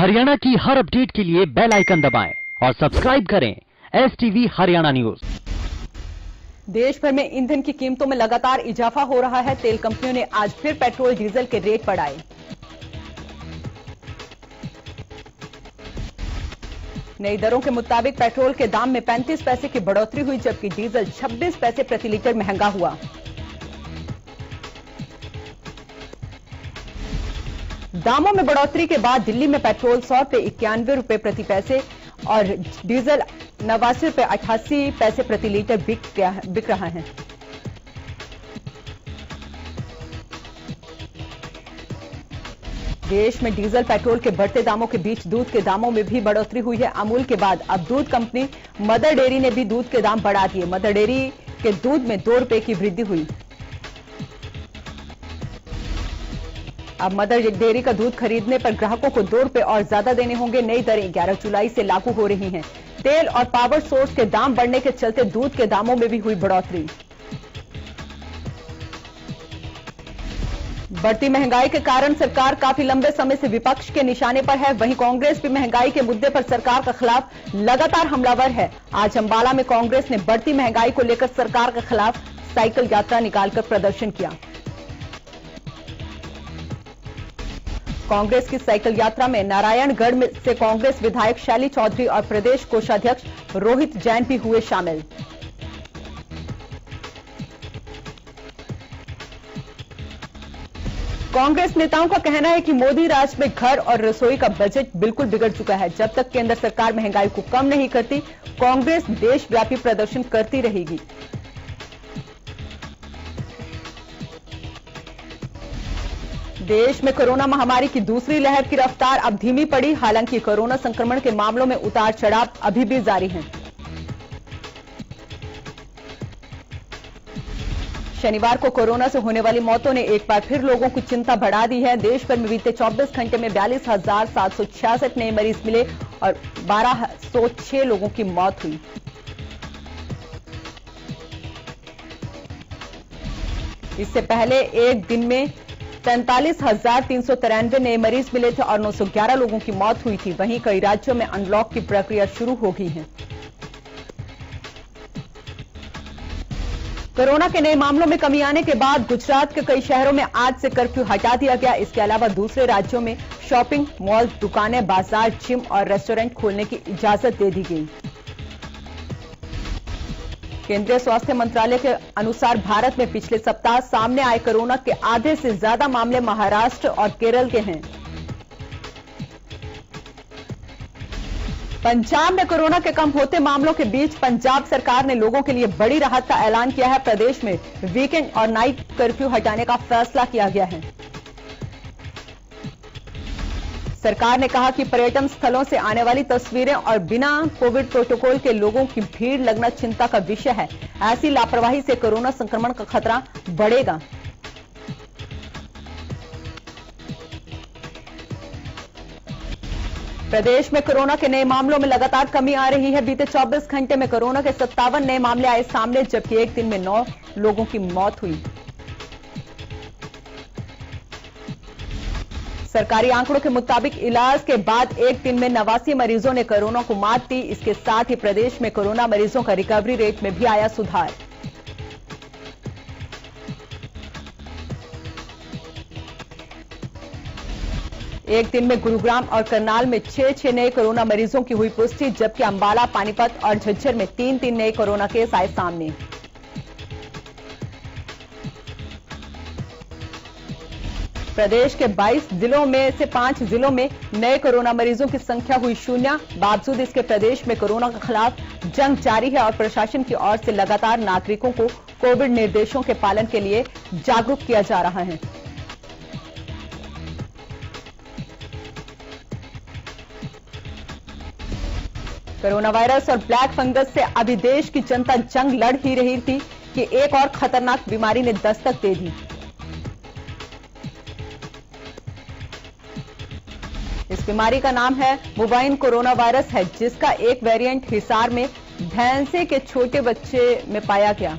हरियाणा की हर अपडेट के लिए बेल आइकन दबाएं और सब्सक्राइब करें STV हरियाणा न्यूज। देश भर में ईंधन की कीमतों में लगातार इजाफा हो रहा है। तेल कंपनियों ने आज फिर पेट्रोल डीजल के रेट बढ़ाए। नई दरों के मुताबिक पेट्रोल के दाम में 35 पैसे की बढ़ोतरी हुई, जबकि डीजल 26 पैसे प्रति लीटर महंगा हुआ। दामों में बढ़ोतरी के बाद दिल्ली में पेट्रोल 100 रुपए 91 रुपए प्रति पैसे और डीजल 89 रुपए 88 पैसे प्रति लीटर बिक रहा है। देश में डीजल पेट्रोल के बढ़ते दामों के बीच दूध के दामों में भी बढ़ोतरी हुई है। अमूल के बाद अब दूध कंपनी मदर डेयरी ने भी दूध के दाम बढ़ा दिए। मदर डेयरी के दूध में 2 रुपए की वृद्धि हुई। अब मदर डेयरी का दूध खरीदने पर ग्राहकों को 2 रुपए और ज्यादा देने होंगे। नई दरें 11 जुलाई से लागू हो रही हैं। तेल और पावर सोर्स के दाम बढ़ने के चलते दूध के दामों में भी हुई बढ़ोतरी। बढ़ती महंगाई के कारण सरकार काफी लंबे समय से विपक्ष के निशाने पर है। वहीं कांग्रेस भी महंगाई के मुद्दे पर सरकार के खिलाफ लगातार हमलावर है। आज अंबाला में कांग्रेस ने बढ़ती महंगाई को लेकर सरकार के खिलाफ साइकिल यात्रा निकालकर प्रदर्शन किया। कांग्रेस की साइकिल यात्रा में नारायणगढ़ से कांग्रेस विधायक शैली चौधरी और प्रदेश कोषाध्यक्ष रोहित जैन भी हुए शामिल। कांग्रेस नेताओं का कहना है कि मोदी राज में घर और रसोई का बजट बिल्कुल बिगड़ चुका है। जब तक केंद्र सरकार महंगाई को कम नहीं करती, कांग्रेस देशव्यापी प्रदर्शन करती रहेगी। देश में कोरोना महामारी की दूसरी लहर की रफ्तार अब धीमी पड़ी। हालांकि कोरोना संक्रमण के मामलों में उतार चढ़ाव अभी भी जारी है। शनिवार को कोरोना से होने वाली मौतों ने एक बार फिर लोगों की चिंता बढ़ा दी है। देश भर में बीते 24 घंटे में 42,766 नए मरीज मिले और 1206 लोगों की मौत हुई। इससे पहले एक दिन में 43,393 नए मरीज मिले थे और 911 लोगों की मौत हुई थी। वहीं कई राज्यों में अनलॉक की प्रक्रिया शुरू हो गई है। कोरोना के नए मामलों में कमी आने के बाद गुजरात के कई शहरों में आज से कर्फ्यू हटा दिया गया। इसके अलावा दूसरे राज्यों में शॉपिंग मॉल, दुकानें, बाजार, जिम और रेस्टोरेंट खोलने की इजाजत दे दी गई। केंद्रीय स्वास्थ्य मंत्रालय के अनुसार भारत में पिछले सप्ताह सामने आए कोरोना के आधे से ज्यादा मामले महाराष्ट्र और केरल के हैं। पंजाब में कोरोना के कम होते मामलों के बीच पंजाब सरकार ने लोगों के लिए बड़ी राहत का ऐलान किया है। प्रदेश में वीकेंड और नाइट कर्फ्यू हटाने का फैसला किया गया है। सरकार ने कहा कि पर्यटन स्थलों से आने वाली तस्वीरें और बिना कोविड प्रोटोकॉल के लोगों की भीड़ लगना चिंता का विषय है। ऐसी लापरवाही से कोरोना संक्रमण का खतरा बढ़ेगा। प्रदेश में कोरोना के नए मामलों में लगातार कमी आ रही है। बीते 24 घंटे में कोरोना के 57 नए मामले आए सामने, जबकि एक दिन में 9 लोगों की मौत हुई। सरकारी आंकड़ों के मुताबिक इलाज के बाद एक दिन में 89 मरीजों ने कोरोना को मात दी। इसके साथ ही प्रदेश में कोरोना मरीजों का रिकवरी रेट में भी आया सुधार। एक दिन में गुरुग्राम और करनाल में 6 नए कोरोना मरीजों की हुई पुष्टि, जबकि अंबाला, पानीपत और झज्जर में 3 नए कोरोना केस आए सामने। प्रदेश के 22 जिलों में से 5 जिलों में नए कोरोना मरीजों की संख्या हुई 0। बावजूद इसके प्रदेश में कोरोना के खिलाफ जंग जारी है और प्रशासन की ओर से लगातार नागरिकों को कोविड निर्देशों के पालन के लिए जागरूक किया जा रहा है। कोरोना वायरस और ब्लैक फंगस से अभी देश की जनता जंग लड़ ही रही थी कि एक और खतरनाक बीमारी ने दस्तक दे दी। इस बीमारी का नाम है बोवाइन कोरोना वायरस है, जिसका एक वेरिएंट हिसार में भैंसे के छोटे बच्चे में पाया गया।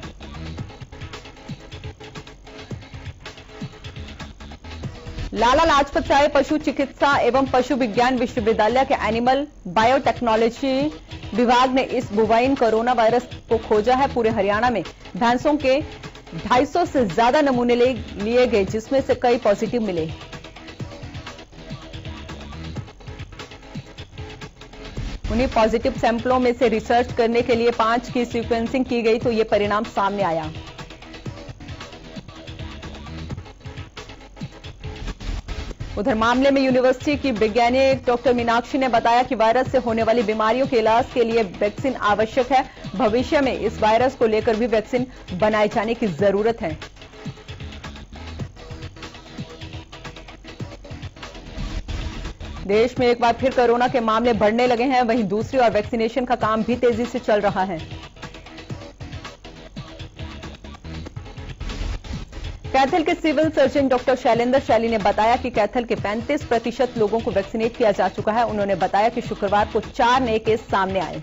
लाला लाजपत राय पशु चिकित्सा एवं पशु विज्ञान विश्वविद्यालय के एनिमल बायोटेक्नोलॉजी विभाग ने इस बोवाइन कोरोना वायरस को खोजा है। पूरे हरियाणा में भैंसों के 250 से ज्यादा नमूने लिए गए, जिसमें से कई पॉजिटिव मिले। उन्हीं पॉजिटिव सैंपलों में से रिसर्च करने के लिए 5 की सीक्वेंसिंग की गई तो ये परिणाम सामने आया। उधर मामले में यूनिवर्सिटी की वैज्ञानिक डॉक्टर मीनाक्षी ने बताया कि वायरस से होने वाली बीमारियों के इलाज के लिए वैक्सीन आवश्यक है। भविष्य में इस वायरस को लेकर भी वैक्सीन बनाए जाने की जरूरत है। देश में एक बार फिर कोरोना के मामले बढ़ने लगे हैं, वहीं दूसरी ओर वैक्सीनेशन का काम भी तेजी से चल रहा है। कैथल के सिविल सर्जन डॉक्टर शैलेंद्र शैली ने बताया कि कैथल के 35% लोगों को वैक्सीनेट किया जा चुका है। उन्होंने बताया कि शुक्रवार को 4 नए केस सामने आए।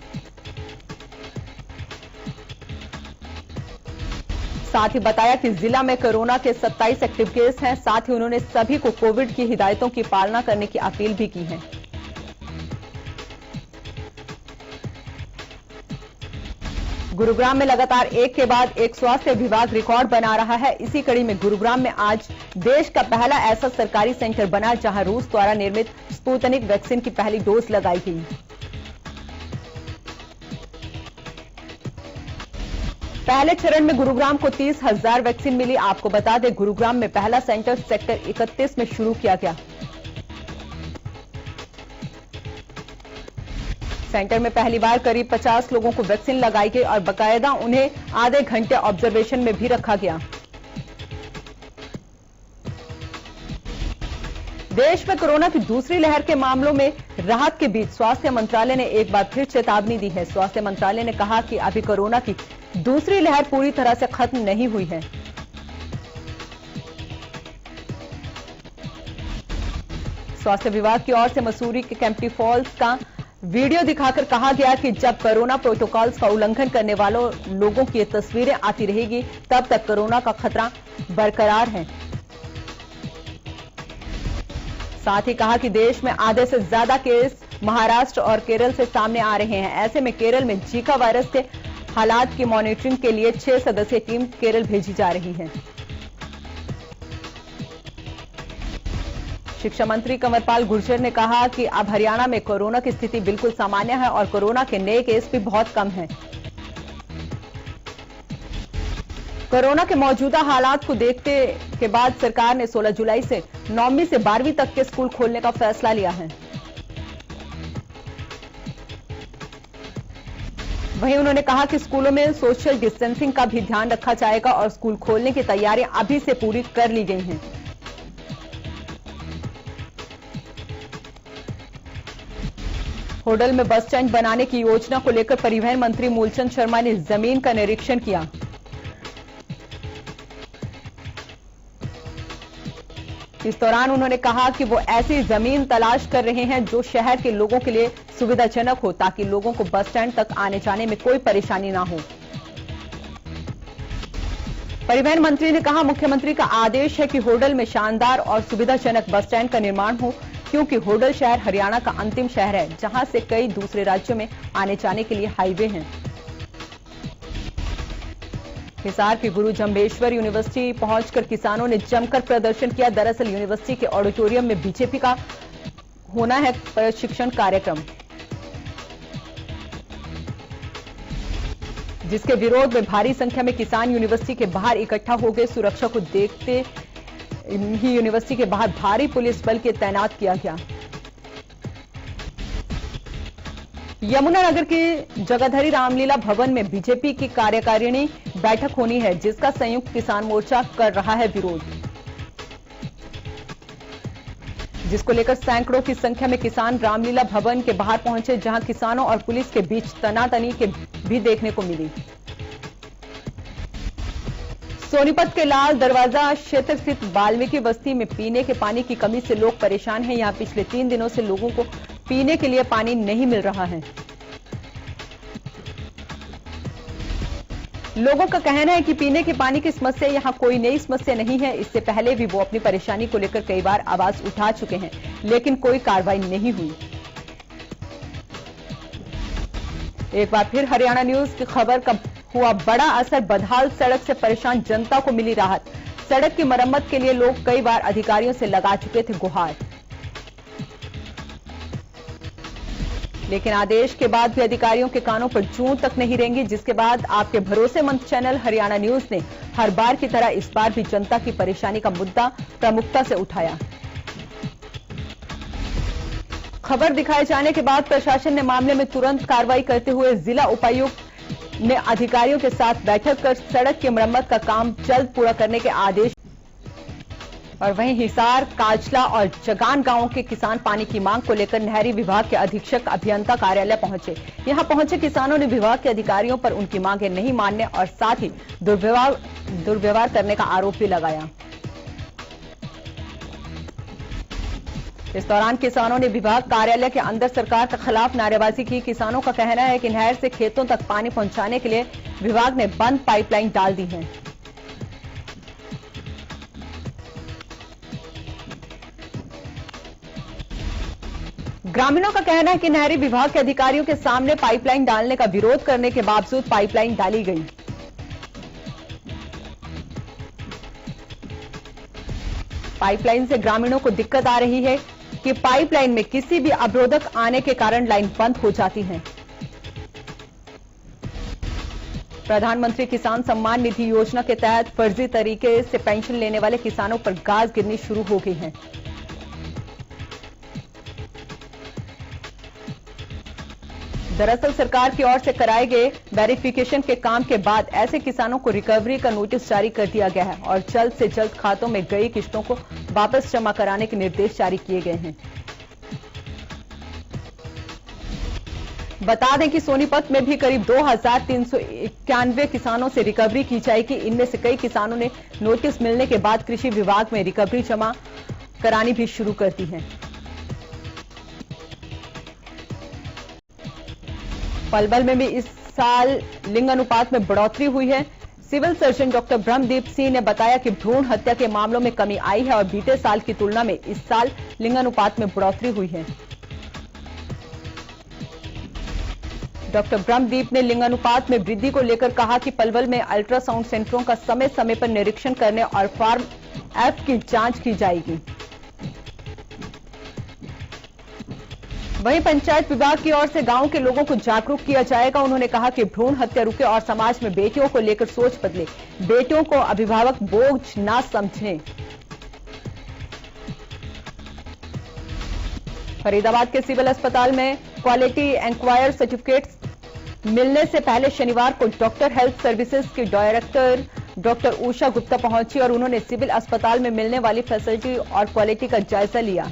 साथ ही बताया कि जिला में कोरोना के 27 एक्टिव केस हैं। साथ ही उन्होंने सभी को कोविड की हिदायतों की पालना करने की अपील भी की है। गुरुग्राम में लगातार एक के बाद एक स्वास्थ्य विभाग रिकॉर्ड बना रहा है। इसी कड़ी में गुरुग्राम में आज देश का पहला ऐसा सरकारी सेंटर बना जहां रूस द्वारा निर्मित स्पुतनिक वैक्सीन की पहली डोज लगाई गई। पहले चरण में गुरुग्राम को 30,000 वैक्सीन मिली। आपको बता दें, गुरुग्राम में पहला सेंटर सेक्टर 31 में शुरू किया गया। सेंटर में पहली बार करीब 50 लोगों को वैक्सीन लगाई गई और बाकायदा उन्हें आधे घंटे ऑब्जर्वेशन में भी रखा गया। देश में कोरोना की दूसरी लहर के मामलों में राहत के बीच स्वास्थ्य मंत्रालय ने एक बार फिर चेतावनी दी है। स्वास्थ्य मंत्रालय ने कहा कि अभी कोरोना की दूसरी लहर पूरी तरह से खत्म नहीं हुई है। स्वास्थ्य विभाग की ओर से मसूरी के कैंपटी फॉल्स का वीडियो दिखाकर कहा गया कि जब कोरोना प्रोटोकॉल्स का उल्लंघन करने वालों लोगों की तस्वीरें आती रहेगी, तब तक कोरोना का खतरा बरकरार है। साथ ही कहा कि देश में आधे से ज्यादा केस महाराष्ट्र और केरल से सामने आ रहे हैं। ऐसे में केरल में जीका वायरस के हालात की मॉनिटरिंग के लिए 6 सदस्यीय टीम केरल भेजी जा रही है। शिक्षा मंत्री कंवरपाल गुर्जर ने कहा कि अब हरियाणा में कोरोना की स्थिति बिल्कुल सामान्य है और कोरोना के नए केस भी बहुत कम हैं। कोरोना के मौजूदा हालात को देखते के बाद सरकार ने 16 जुलाई से 9वीं से 12वीं तक के स्कूल खोलने का फैसला लिया है। वहीं उन्होंने कहा कि स्कूलों में सोशल डिस्टेंसिंग का भी ध्यान रखा जाएगा और स्कूल खोलने की तैयारियां अभी से पूरी कर ली गई हैं। होडल में बस स्टैंड बनाने की योजना को लेकर परिवहन मंत्री मूलचंद शर्मा ने जमीन का निरीक्षण किया। इस दौरान उन्होंने कहा कि वो ऐसी जमीन तलाश कर रहे हैं जो शहर के लोगों के लिए सुविधाजनक हो, ताकि लोगों को बस स्टैंड तक आने जाने में कोई परेशानी ना हो। परिवहन मंत्री ने कहा, मुख्यमंत्री का आदेश है कि होडल में शानदार और सुविधाजनक बस स्टैंड का निर्माण हो, क्योंकि होडल शहर हरियाणा का अंतिम शहर है जहां से कई दूसरे राज्यों में आने जाने के लिए हाईवे हैं। हिसार के गुरु जम्बेश्वर यूनिवर्सिटी पहुंचकर किसानों ने जमकर प्रदर्शन किया। दरअसल यूनिवर्सिटी के ऑडिटोरियम में बीजेपी का होना है प्रशिक्षण कार्यक्रम, जिसके विरोध में भारी संख्या में किसान यूनिवर्सिटी के बाहर इकट्ठा हो गए। सुरक्षा को देखते ही यूनिवर्सिटी के बाहर भारी पुलिस बल के तैनात किया गया। यमुनानगर के जगाधरी रामलीला भवन में बीजेपी की कार्यकारिणी बैठक होनी है, जिसका संयुक्त किसान मोर्चा कर रहा है विरोध, जिसको लेकर सैकड़ों की संख्या में किसान रामलीला भवन के बाहर पहुंचे, जहां किसानों और पुलिस के बीच तनातनी के भी देखने को मिली। सोनीपत के लाल दरवाजा क्षेत्र स्थित वाल्मीकि बस्ती में पीने के पानी की कमी से लोग परेशान हैं। यहां पिछले 3 दिनों से लोगों को पीने के लिए पानी नहीं मिल रहा है। लोगों का कहना है कि पीने के पानी की समस्या यहां कोई नई समस्या नहीं है। इससे पहले भी वो अपनी परेशानी को लेकर कई बार आवाज उठा चुके हैं, लेकिन कोई कार्रवाई नहीं हुई। एक बार फिर हरियाणा न्यूज की खबर का हुआ बड़ा असर। बदहाल सड़क से परेशान जनता को मिली राहत। सड़क की मरम्मत के लिए लोग कई बार अधिकारियों से लगा चुके थे गुहार, लेकिन आदेश के बाद भी अधिकारियों के कानों पर जूं तक नहीं रेंगी, जिसके बाद आपके भरोसेमंद चैनल हरियाणा न्यूज ने हर बार की तरह इस बार भी जनता की परेशानी का मुद्दा प्रमुखता से उठाया। खबर दिखाए जाने के बाद प्रशासन ने मामले में तुरंत कार्रवाई करते हुए जिला उपायुक्त ने अधिकारियों के साथ बैठक कर सड़क की मरम्मत का काम जल्द पूरा करने के आदेश। और वहीं हिसार, काजला और जगान गांवों के किसान पानी की मांग को लेकर नहरी विभाग के अधीक्षक अभियंता कार्यालय पहुंचे। यहां पहुंचे किसानों ने विभाग के अधिकारियों पर उनकी मांगें नहीं मानने और साथ ही दुर्व्यवहार करने का आरोप भी लगाया। इस दौरान किसानों ने विभाग कार्यालय के अंदर सरकार के खिलाफ नारेबाजी की। किसानों का कहना है कि नहर से खेतों तक पानी पहुंचाने के लिए विभाग ने बंद पाइपलाइन डाल दी है। ग्रामीणों का कहना है कि नहरी विभाग के अधिकारियों के सामने पाइपलाइन डालने का विरोध करने के बावजूद पाइपलाइन डाली गई। पाइपलाइन से ग्रामीणों को दिक्कत आ रही है कि पाइपलाइन में किसी भी अवरोधक आने के कारण लाइन बंद हो जाती है। प्रधानमंत्री किसान सम्मान निधि योजना के तहत फर्जी तरीके से पेंशन लेने वाले किसानों पर गाज गिरनी शुरू हो गई है। दरअसल सरकार की ओर से कराए गए वेरिफिकेशन के काम के बाद ऐसे किसानों को रिकवरी का नोटिस जारी कर दिया गया है और जल्द से जल्द खातों में गई किस्तों को वापस जमा कराने के निर्देश जारी किए गए हैं। बता दें कि सोनीपत में भी करीब 2391 किसानों से रिकवरी की जाएगी। इनमें से कई किसानों ने नोटिस मिलने के बाद कृषि विभाग में रिकवरी जमा करानी भी शुरू कर दी है। पलवल में भी इस साल लिंग अनुपात में बढ़ोतरी हुई है। Civil surgeon doctor Brahmdeep Singh ने बताया कि भ्रूण हत्या के मामलों में कमी आई है और बीते साल की तुलना में इस साल लिंग अनुपात में बढ़ोतरी हुई है। डॉक्टर ब्रह्मदीप ने लिंग अनुपात में वृद्धि को लेकर कहा कि पलवल में अल्ट्रासाउंड सेंटरों का समय समय पर निरीक्षण करने और फॉर्म एफ की जांच की जाएगी। वहीं पंचायत विभाग की ओर से गांव के लोगों को जागरूक किया जाएगा। उन्होंने कहा कि भ्रूण हत्या रुके और समाज में बेटियों को लेकर सोच बदले, बेटियों को अभिभावक बोझ ना समझें। फरीदाबाद के सिविल अस्पताल में क्वालिटी इंक्वायर सर्टिफिकेट मिलने से पहले शनिवार को डॉक्टर हेल्थ सर्विसेज की डायरेक्टर डॉक्टर उषा गुप्ता पहुंची और उन्होंने सिविल अस्पताल में मिलने वाली फैसिलिटी और क्वालिटी का जायजा लिया।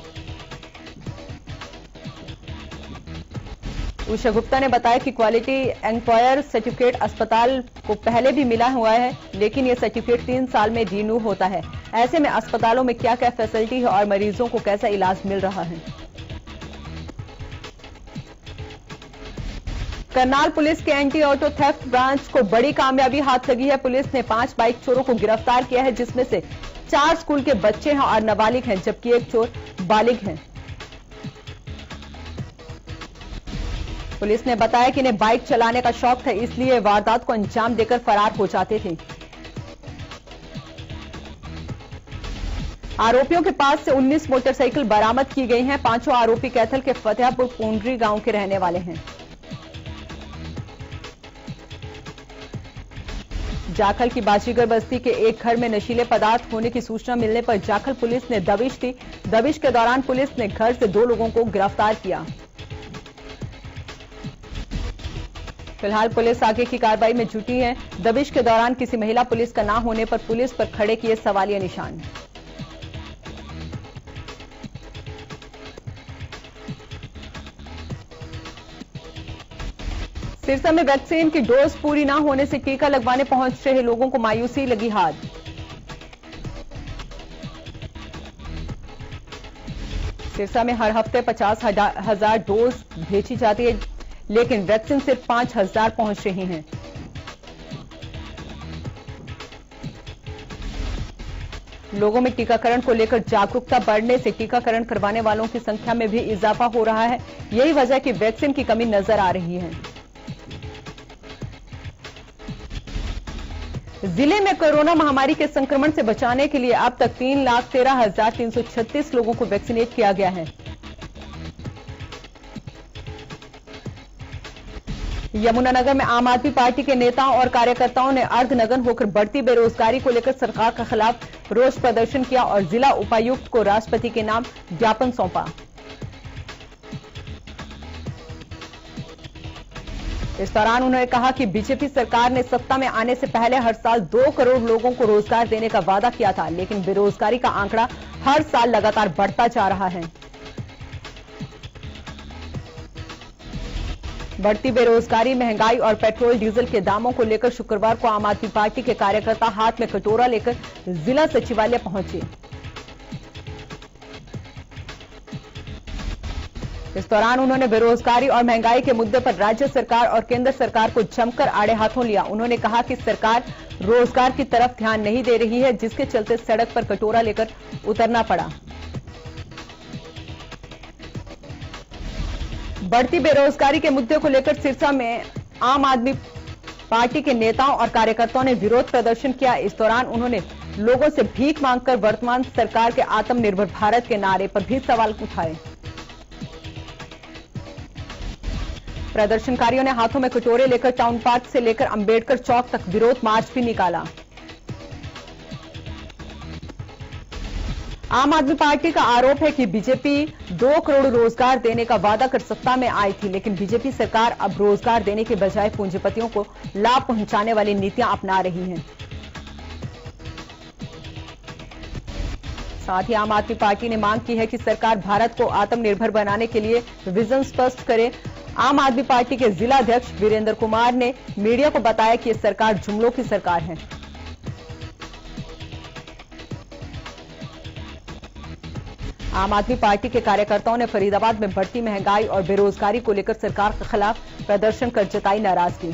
उषा गुप्ता ने बताया कि क्वालिटी इंक्वायर सर्टिफिकेट अस्पताल को पहले भी मिला हुआ है, लेकिन यह सर्टिफिकेट 3 साल में रिन्यू होता है। ऐसे में अस्पतालों में क्या क्या फैसिलिटी है और मरीजों को कैसा इलाज मिल रहा है। करनाल पुलिस के एंटी ऑटो थेफ्ट ब्रांच को बड़ी कामयाबी हाथ लगी है। पुलिस ने 5 बाइक चोरों को गिरफ्तार किया है, जिसमें से 4 स्कूल के बच्चे हैं और नाबालिग हैं, जबकि एक चोर बालिग है। पुलिस ने बताया कि इन्हें बाइक चलाने का शौक था, इसलिए वारदात को अंजाम देकर फरार हो जाते थे। आरोपियों के पास से 19 मोटरसाइकिल बरामद की गई हैं। 5 आरोपी कैथल के फतेहपुर पुंडरी गांव के रहने वाले हैं। जाखल की बाजीगर बस्ती के एक घर में नशीले पदार्थ होने की सूचना मिलने पर जाखल पुलिस ने दबिश दी। दबिश के दौरान पुलिस ने घर से 2 लोगों को गिरफ्तार किया। फिलहाल पुलिस आगे की कार्रवाई में जुटी है। दबिश के दौरान किसी महिला पुलिस का ना होने पर पुलिस पर खड़े किए सवालिया निशान। सिरसा में वैक्सीन की डोज पूरी ना होने से टीका लगवाने पहुंच रहे लोगों को मायूसी लगी हाथ। सिरसा में हर हफ्ते 50,000 डोज भेजी जाती है, लेकिन वैक्सीन सिर्फ 5,000 पहुंच रही हैं। लोगों में टीकाकरण को लेकर जागरूकता बढ़ने से टीकाकरण करवाने वालों की संख्या में भी इजाफा हो रहा है। यही वजह है कि वैक्सीन की कमी नजर आ रही है। जिले में कोरोना महामारी के संक्रमण से बचाने के लिए अब तक 3,13,336 लोगों को वैक्सीनेट किया गया है। यमुनानगर में आम आदमी पार्टी के नेताओं और कार्यकर्ताओं ने अर्धनग्न होकर बढ़ती बेरोजगारी को लेकर सरकार के खिलाफ रोष प्रदर्शन किया और जिला उपायुक्त को राष्ट्रपति के नाम ज्ञापन सौंपा। इस दौरान उन्होंने कहा कि बीजेपी सरकार ने सत्ता में आने से पहले हर साल 2 करोड़ लोगों को रोजगार देने का वादा किया था, लेकिन बेरोजगारी का आंकड़ा हर साल लगातार बढ़ता जा रहा है। बढ़ती बेरोजगारी, महंगाई और पेट्रोल डीजल के दामों को लेकर शुक्रवार को आम आदमी पार्टी के कार्यकर्ता हाथ में कटोरा लेकर जिला सचिवालय पहुंचे। इस दौरान उन्होंने बेरोजगारी और महंगाई के मुद्दे पर राज्य सरकार और केंद्र सरकार को जमकर आड़े हाथों लिया। उन्होंने कहा कि सरकार रोजगार की तरफ ध्यान नहीं दे रही है, जिसके चलते सड़क पर कटोरा लेकर उतरना पड़ा। बढ़ती बेरोजगारी के मुद्दे को लेकर सिरसा में आम आदमी पार्टी के नेताओं और कार्यकर्ताओं ने विरोध प्रदर्शन किया। इस दौरान उन्होंने लोगों से भीख मांगकर वर्तमान सरकार के आत्मनिर्भर भारत के नारे पर भी सवाल उठाए। प्रदर्शनकारियों ने हाथों में कटोरे लेकर टाउन पार्क से लेकर अंबेडकर चौक तक विरोध मार्च भी निकाला। आम आदमी पार्टी का आरोप है कि बीजेपी 2 करोड़ रोजगार देने का वादा कर सत्ता में आई थी, लेकिन बीजेपी सरकार अब रोजगार देने के बजाय पूंजीपतियों को लाभ पहुंचाने वाली नीतियां अपना रही है। साथ ही आम आदमी पार्टी ने मांग की है कि सरकार भारत को आत्मनिर्भर बनाने के लिए विजन स्पष्ट करे। आम आदमी पार्टी के जिला अध्यक्ष वीरेंद्र कुमार ने मीडिया को बताया कि यह सरकार जुमलों की सरकार है। आम आदमी पार्टी के कार्यकर्ताओं ने फरीदाबाद में बढ़ती महंगाई और बेरोजगारी को लेकर सरकार के खिलाफ प्रदर्शन कर जताई नाराजगी।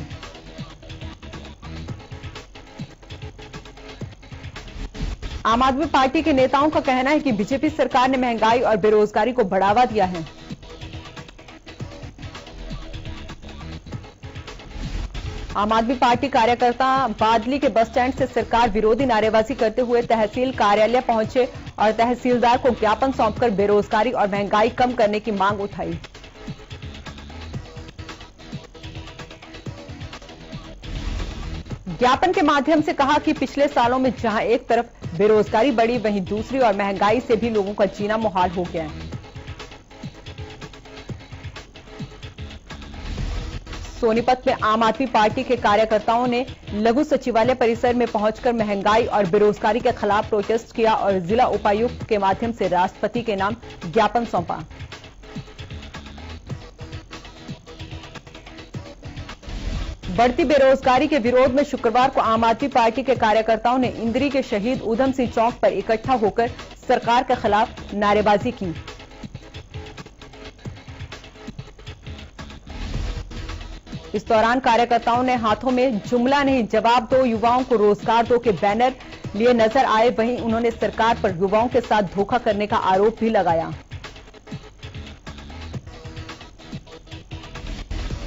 आम आदमी पार्टी के नेताओं का कहना है कि बीजेपी सरकार ने महंगाई और बेरोजगारी को बढ़ावा दिया है। आम आदमी पार्टी कार्यकर्ता बादली के बस स्टैंड से सरकार विरोधी नारेबाजी करते हुए तहसील कार्यालय पहुंचे और तहसीलदार को ज्ञापन सौंपकर बेरोजगारी और महंगाई कम करने की मांग उठाई। ज्ञापन के माध्यम से कहा कि पिछले सालों में जहां एक तरफ बेरोजगारी बढ़ी, वहीं दूसरी ओर महंगाई से भी लोगों का जीना मुहाल हो गया है। सोनीपत में आम आदमी पार्टी के कार्यकर्ताओं ने लघु सचिवालय परिसर में पहुंचकर महंगाई और बेरोजगारी के खिलाफ प्रोटेस्ट किया और जिला उपायुक्त के माध्यम से राष्ट्रपति के नाम ज्ञापन सौंपा। बढ़ती बेरोजगारी के विरोध में शुक्रवार को आम आदमी पार्टी के कार्यकर्ताओं ने इंद्री के शहीद ऊधम सिंह चौक पर इकट्ठा होकर सरकार के खिलाफ नारेबाजी की। इस दौरान कार्यकर्ताओं ने हाथों में जुमला नहीं जवाब दो, युवाओं को रोजगार दो के बैनर लिए नजर आए। वहीं उन्होंने सरकार पर युवाओं के साथ धोखा करने का आरोप भी लगाया।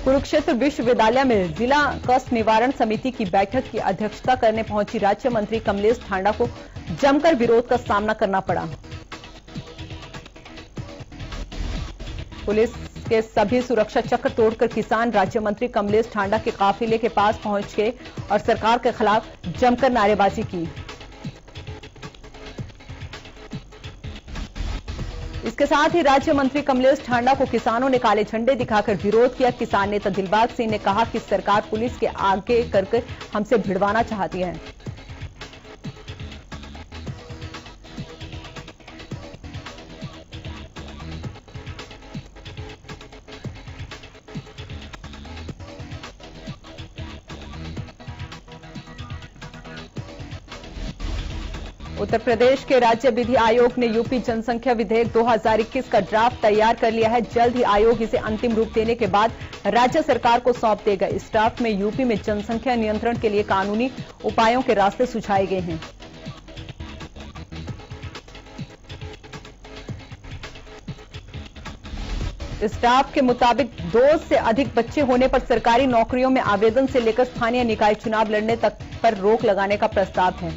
कुरुक्षेत्र विश्वविद्यालय में जिला कष्ट निवारण समिति की बैठक की अध्यक्षता करने पहुंची राज्य मंत्री कमलेश ठांडा को जमकर विरोध का सामना करना पड़ा। पुलिस के सभी सुरक्षा चक्र तोड़कर किसान राज्य मंत्री कमलेश ठांडा के काफिले के पास पहुंच गए और सरकार के खिलाफ जमकर नारेबाजी की। इसके साथ ही राज्य मंत्री कमलेश ठांडा को किसानों ने काले झंडे दिखाकर विरोध किया। किसान नेता दिलबाग सिंह ने कहा कि सरकार पुलिस के आगे करके हमसे भिड़वाना चाहती है। उत्तर प्रदेश के राज्य विधि आयोग ने यूपी जनसंख्या विधेयक 2021 का ड्राफ्ट तैयार कर लिया है। जल्द ही आयोग इसे अंतिम रूप देने के बाद राज्य सरकार को सौंप देगा। इस ड्राफ्ट में यूपी में जनसंख्या नियंत्रण के लिए कानूनी उपायों के रास्ते सुझाए गए हैं। स्टाफ के मुताबिक 2 से अधिक बच्चे होने पर सरकारी नौकरियों में आवेदन से लेकर स्थानीय निकाय चुनाव लड़ने तक पर रोक लगाने का प्रस्ताव है।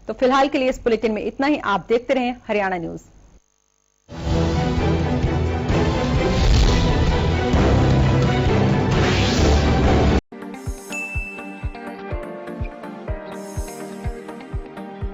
तो फिलहाल के लिए इस बुलेटिन में इतना ही। आप देखते रहें हरियाणा न्यूज।